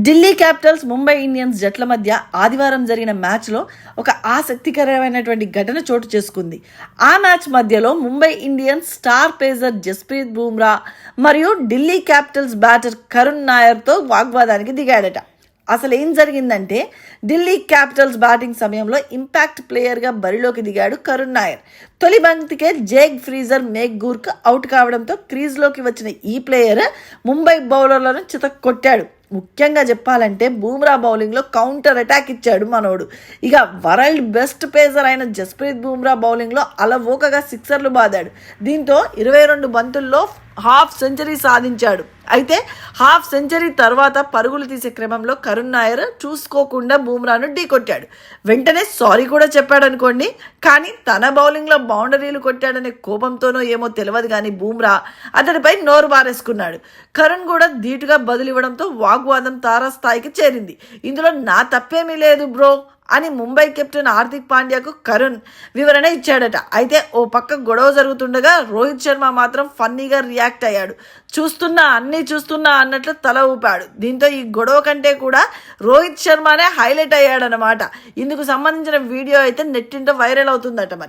Delhi Capitals Mumbai Indians జట్ల మధ్య ఆదివారం జరిగిన మ్యాచ్లో ఒక ఆసక్తికరమైనటువంటి ఘటన చోటు చేసుకుంది. ఆ మ్యాచ్ మధ్యలో Mumbai Indians star pacer Jasprit Bumrah మరియు ఢిల్లీ క్యాపిటల్స్ బ్యాటర్ కరుణ్ నాయర్తో వాగ్వాదానికి దిగాడట. అసలు ఏం జరిగిందంటే, ఢిల్లీ క్యాపిటల్స్ బ్యాటింగ్ సమయంలో ఇంపాక్ట్ ప్లేయర్గా బరిలోకి దిగాడు కరుణ్ నాయర్. తొలి బంతికే జేక్ ఫ్రీజర్ మేఘ్గూర్కు అవుట్ కావడంతో క్రీజ్లోకి వచ్చిన ఈ ప్లేయర్ ముంబై బౌలర్లను చితక్కొట్టాడు. ముఖ్యంగా చెప్పాలంటే బూమ్రా బౌలింగ్లో కౌంటర్ అటాక్ ఇచ్చాడు మనోడు. ఇక వరల్డ్ బెస్ట్ పేసర్ అయిన జస్ప్రీత్ బుమ్రా బౌలింగ్లో అలవోకగా సిక్సర్లు బాదాడు. దీంతో 22 బంతుల్లో హాఫ్ సెంచరీ సాధించాడు. అయితే హాఫ్ సెంచరీ తర్వాత పరుగులు తీసే క్రమంలో కరుణ్ నాయర్ చూసుకోకుండా బూమ్రాను ఢీకొట్టాడు. వెంటనే సారీ కూడా చెప్పాడు అనుకోండి. కానీ తన బౌలింగ్లో బౌండరీలు కొట్టాడనే కోపంతోనో ఏమో తెలియదు కానీ బూమ్రా అతడిపై నోరు బారేసుకున్నాడు. కరుణ్ కూడా ధీటుగా బదులివ్వడంతో వాగ్వాదం తారాస్థాయికి చేరింది. ఇందులో నా తప్పేమీ లేదు బ్రో అని ముంబై కెప్టెన్ హార్దిక్ పాండ్యాకు కరుణ్ వివరణ ఇచ్చాడట. అయితే ఓ పక్క గొడవ జరుగుతుండగా రోహిత్ శర్మ మాత్రం ఫన్నీగా రియాక్ట్ అయ్యాడు. అన్నీ చూస్తున్నా అన్నట్లు తల ఊపాడు. దీంతో ఈ గొడవ కంటే కూడా రోహిత్ శర్మనే హైలైట్ అయ్యాడనమాట. ఇందుకు సంబంధించిన వీడియో అయితే నెట్టింట వైరల్ అవుతుందట. మరి